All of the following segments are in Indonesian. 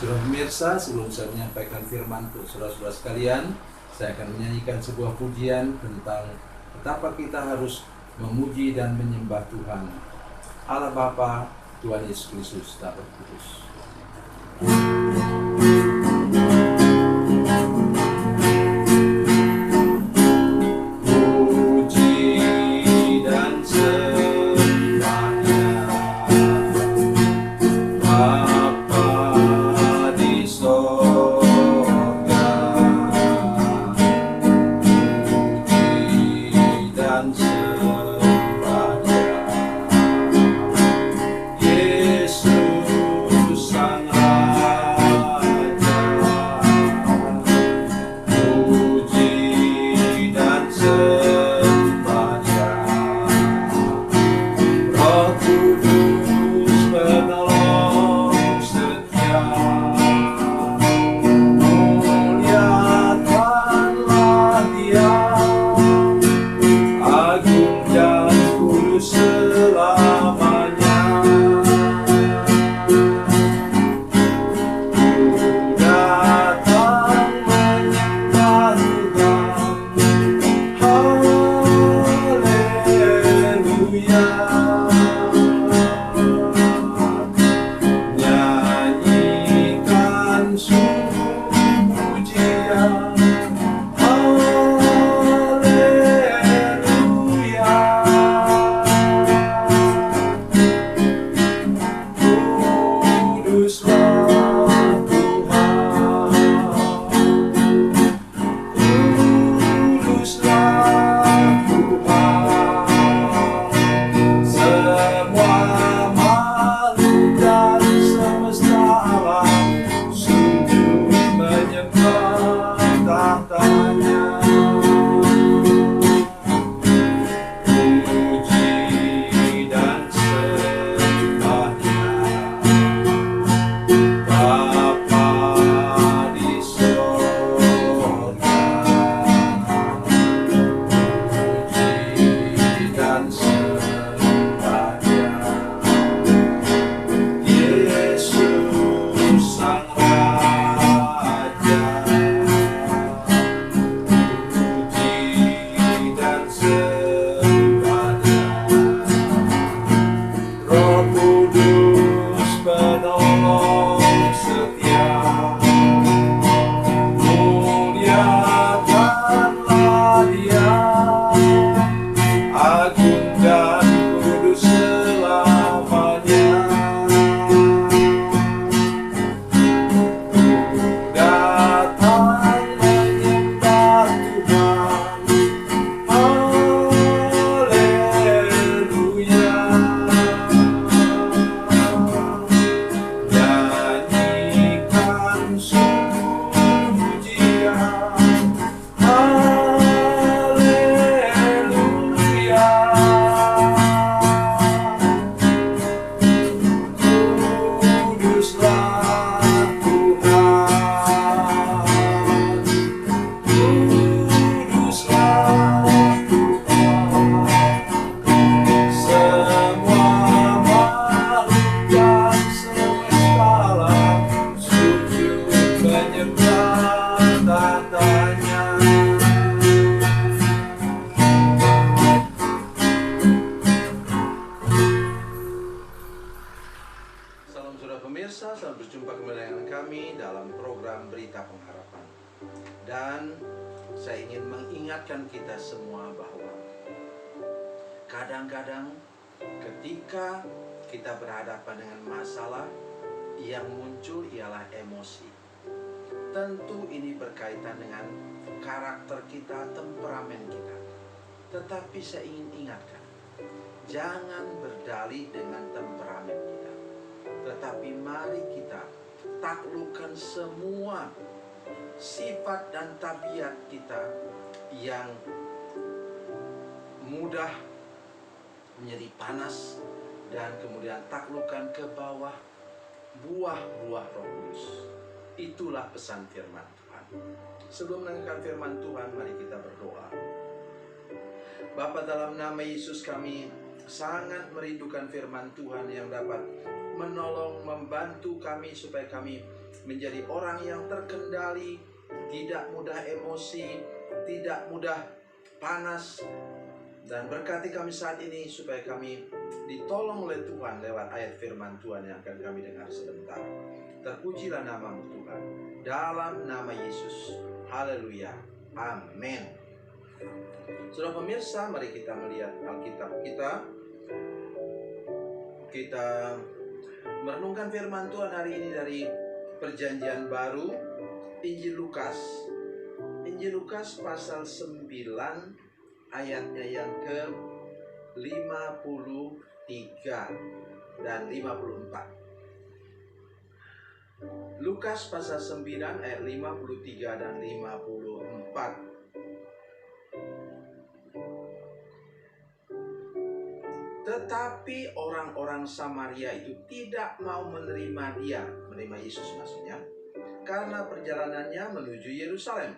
Saudara pemirsa, sebelum saya menyampaikan firman untuk saudara-saudara sekalian, saya akan menyanyikan sebuah pujian tentang betapa kita harus memuji dan menyembah Tuhan Allah Bapa, Tuhan Yesus Kristus, dan Roh Kudus. Selamat berjumpa kembali dengan kami dalam program Berita Pengharapan. Dan saya ingin mengingatkan kita semua bahwa kadang-kadang ketika kita berhadapan dengan masalah, yang muncul ialah emosi. Tentu ini berkaitan dengan karakter kita, temperamen kita. Tetapi saya ingin ingatkan, jangan berdalih dengan temperamen kita, tetapi mari kita taklukkan semua sifat dan tabiat kita yang mudah menjadi panas, dan kemudian taklukkan ke bawah buah-buah Roh Kudus. Itulah pesan firman Tuhan. Sebelum mendengarkan firman Tuhan, mari kita berdoa. Bapa, dalam nama Yesus kami sangat merindukan firman Tuhan yang dapat menolong, membantu kami supaya kami menjadi orang yang terkendali, tidak mudah emosi, tidak mudah panas. Dan berkati kami saat ini supaya kami ditolong oleh Tuhan lewat ayat firman Tuhan yang akan kami dengar sebentar. Terpujilah nama-Mu Tuhan, dalam nama Yesus. Haleluya. Amin. Saudara pemirsa, mari kita melihat Alkitab kita. Kita merenungkan firman Tuhan hari ini dari Perjanjian Baru, Injil Lukas. Injil Lukas pasal 9 ayatnya yang ke-53 dan 54. Lukas pasal 9 ayat 53 dan 54. Tetapi orang-orang Samaria itu tidak mau menerima Yesus maksudnya, karena perjalanannya menuju Yerusalem.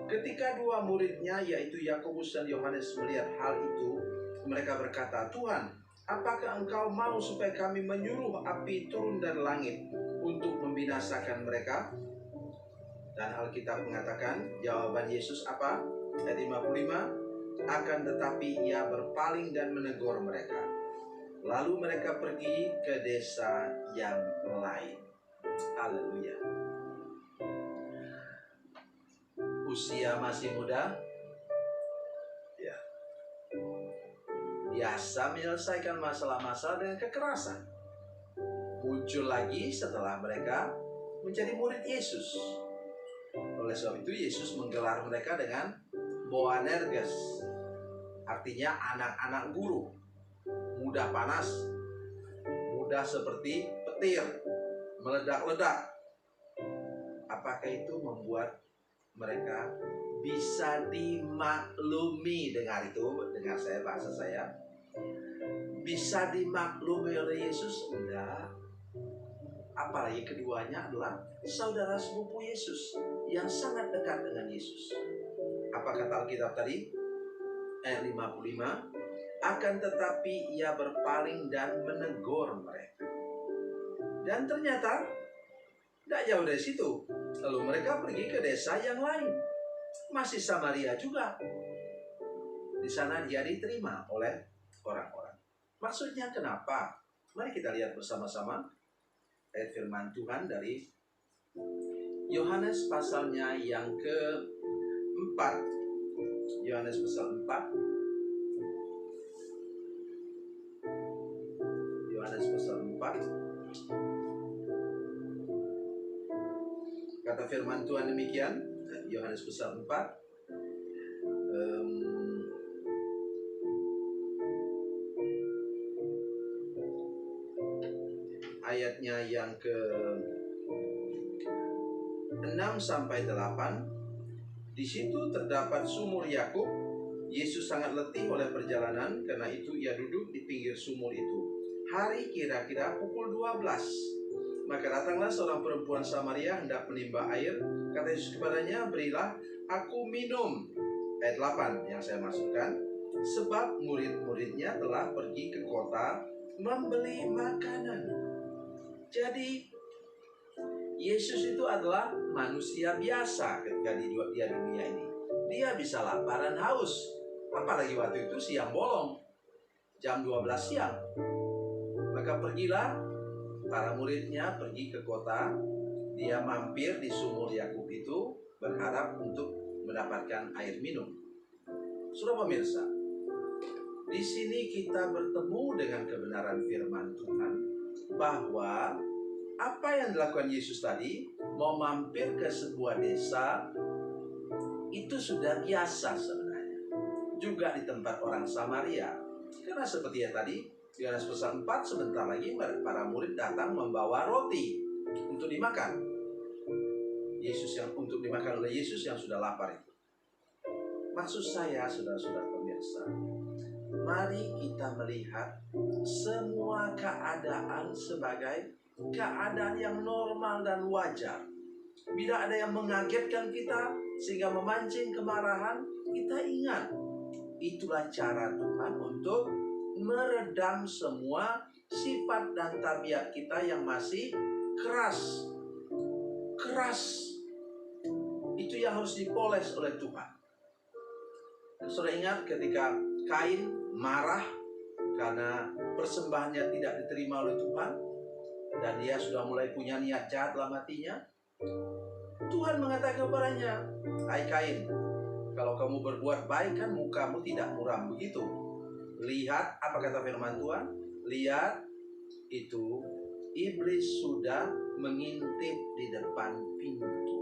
Ketika dua muridnya, yaitu Yakobus dan Yohanes, melihat hal itu, mereka berkata, "Tuhan, apakah Engkau mau supaya kami menyuruh api turun dari langit untuk membinasakan mereka?" Dan Alkitab mengatakan, jawaban Yesus apa? Ayat 55, "Akan tetapi ia berpaling dan menegur mereka. Lalu mereka pergi ke desa yang lain." Haleluya. Usia masih muda, ya, biasa menyelesaikan masalah-masalah dengan kekerasan. Muncul lagi setelah mereka menjadi murid Yesus. Oleh sebab itu Yesus menggelar mereka dengan Boanerges, artinya anak-anak guru, mudah panas, mudah seperti petir, meledak-ledak. Apakah itu membuat mereka bisa dimaklumi? Dengar saya, bahasa saya. Bisa dimaklumi oleh Yesus? Enggak. Apalagi keduanya adalah saudara sepupu Yesus yang sangat dekat dengan Yesus. Apa kata Alkitab tadi? Ayat 55, "Akan tetapi ia berpaling dan menegur mereka." Dan ternyata tidak jauh dari situ. Lalu mereka pergi ke desa yang lain, masih Samaria juga. Di sana dia diterima oleh orang-orang. Maksudnya kenapa? Mari kita lihat bersama-sama ayat firman Tuhan dari Yohanes pasalnya yang ke-4. Yohanes pasal 4. Yohanes pasal 4. Kata firman Tuhan demikian, Yohanes pasal 4, ayatnya yang ke-6 sampai 8. "Di situ terdapat sumur Yakub. Yesus sangat letih oleh perjalanan, karena itu ia duduk di pinggir sumur itu. Hari kira-kira pukul 12. Maka datanglah seorang perempuan Samaria hendak menimba air. Kata Yesus kepadanya, 'Berilah aku minum.'" Ayat 8 yang saya masukkan. "Sebab murid-muridnya telah pergi ke kota membeli makanan." Jadi Yesus itu adalah manusia biasa ketika di dunia ini. Dia bisa lapar dan haus. Apalagi waktu itu siang bolong, jam 12 siang. Maka pergilah para muridnya pergi ke kota. Dia mampir di sumur Yakub itu, berharap untuk mendapatkan air minum. Saudara pemirsa, di sini kita bertemu dengan kebenaran firman Tuhan bahwa apa yang dilakukan Yesus tadi, mau mampir ke sebuah desa, itu sudah biasa sebenarnya. Juga di tempat orang Samaria. Karena seperti yang tadi, Yohanes pasal 4, sebentar lagi para murid datang membawa roti untuk dimakan. Untuk dimakan oleh Yesus yang sudah lapar itu. Maksud saya, saudara-saudara pemirsa, mari kita melihat semua keadaan sebagai keadaan yang normal dan wajar. Bila ada yang mengagetkan kita sehingga memancing kemarahan, kita ingat itulah cara Tuhan untuk meredam semua sifat dan tabiat kita yang masih keras. Itu yang harus dipoles oleh Tuhan. Saudara ingat ketika Kain marah karena persembahannya tidak diterima oleh Tuhan, dan dia sudah mulai punya niat jahat dalam hatinya. Tuhan mengatakan kepadanya, "Hai Kain, kalau kamu berbuat baik kan mukamu tidak muram begitu. Lihat," apa kata firman Tuhan? "Lihat, itu iblis sudah mengintip di depan pintu."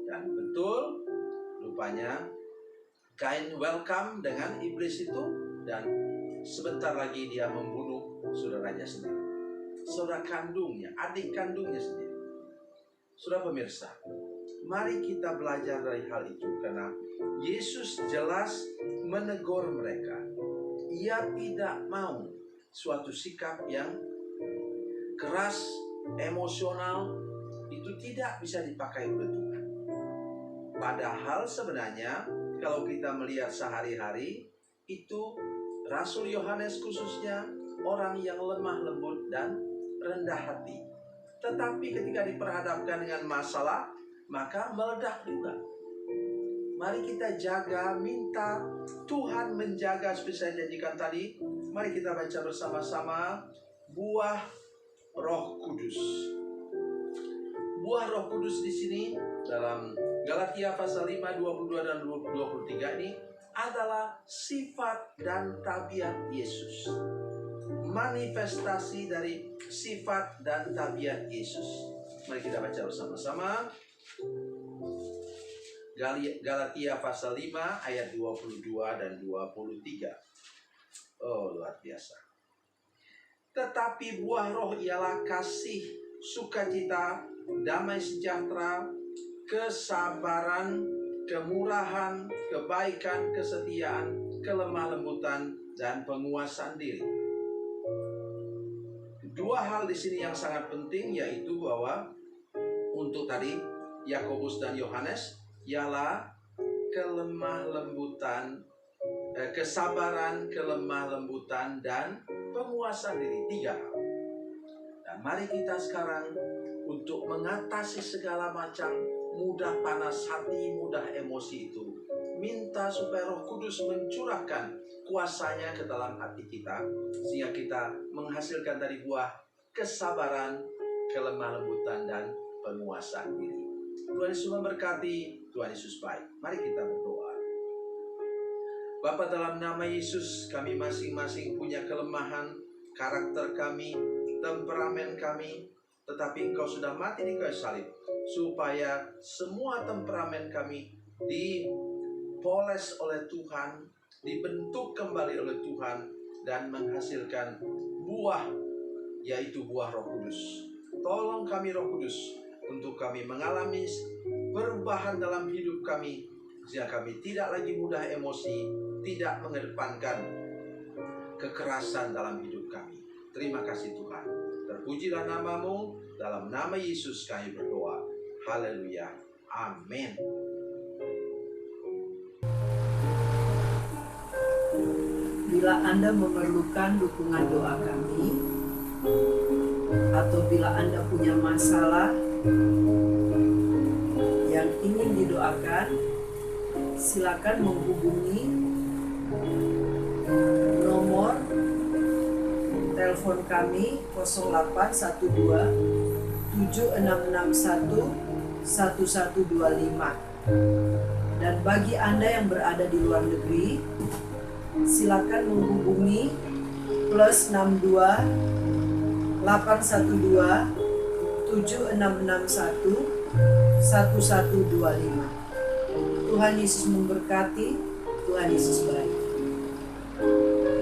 Dan betul, rupanya Kain welcome dengan iblis itu, dan sebentar lagi dia membunuh saudaranya sendiri, saudara kandungnya, adik kandungnya sendiri. Saudara pemirsa, mari kita belajar dari hal itu, karena Yesus jelas menegur mereka. Ia tidak mau suatu sikap yang keras, emosional, itu tidak bisa dipakai oleh Tuhan. Padahal sebenarnya kalau kita melihat sehari-hari, itu Rasul Yohanes khususnya orang yang lemah lembut dan rendah hati. Tetapi ketika diperhadapkan dengan masalah, maka meledak juga. Mari kita jaga, minta Tuhan menjaga, seperti saya janjikan tadi. Mari kita baca bersama-sama buah Roh Kudus. Buah Roh Kudus di sini dalam Galatia pasal 5, 22 dan 23 ini adalah sifat dan tabiat Yesus. Manifestasi dari sifat dan tabiat Yesus. Mari kita baca bersama-sama. Galatia pasal 5 ayat 22 dan 23. Oh, luar biasa. Tetapi buah roh ialah kasih, sukacita, damai sejahtera, kesabaran, kemurahan, kebaikan, kesetiaan, kelemah lembutan, dan penguasaan diri. Dua hal di sini yang sangat penting, yaitu bahwa untuk tadi Yakobus dan Yohanes ialah kelemah lembutan, kesabaran, kelemah lembutan, dan penguasaan diri. 3 hal. Dan mari kita sekarang untuk mengatasi segala macam mudah panas hati, mudah emosi itu, minta supaya Roh Kudus mencurahkan kuasanya ke dalam hati kita, sehingga kita menghasilkan dari buah kesabaran, kelemah lembutan, dan penguasaan diri. Tuhan Yesus memberkati, Tuhan Yesus baik. Mari kita berdoa. Bapa, dalam nama Yesus, kami masing-masing punya kelemahan, karakter kami, temperamen kami, tetapi Engkau sudah mati di kayu salib, supaya semua temperamen kami dipoles oleh Tuhan, dibentuk kembali oleh Tuhan, dan menghasilkan buah, yaitu buah Roh Kudus. Tolong kami Roh Kudus, untuk kami mengalami perubahan dalam hidup kami, sehingga kami tidak lagi mudah emosi, tidak mengedepankan kekerasan dalam hidup kami. Terima kasih Tuhan. Terpujilah nama-Mu, dalam nama Yesus kami berdoa. Haleluya. Amin. Bila Anda memerlukan dukungan doa kami, atau bila Anda punya masalah yang ingin didoakan, silakan menghubungi nomor telepon kami 0812 7661 1125. Dan bagi Anda yang berada di luar negeri, silakan menghubungi +62 812 7661 1125. Tuhan Yesus memberkati, Tuhan Yesus baik.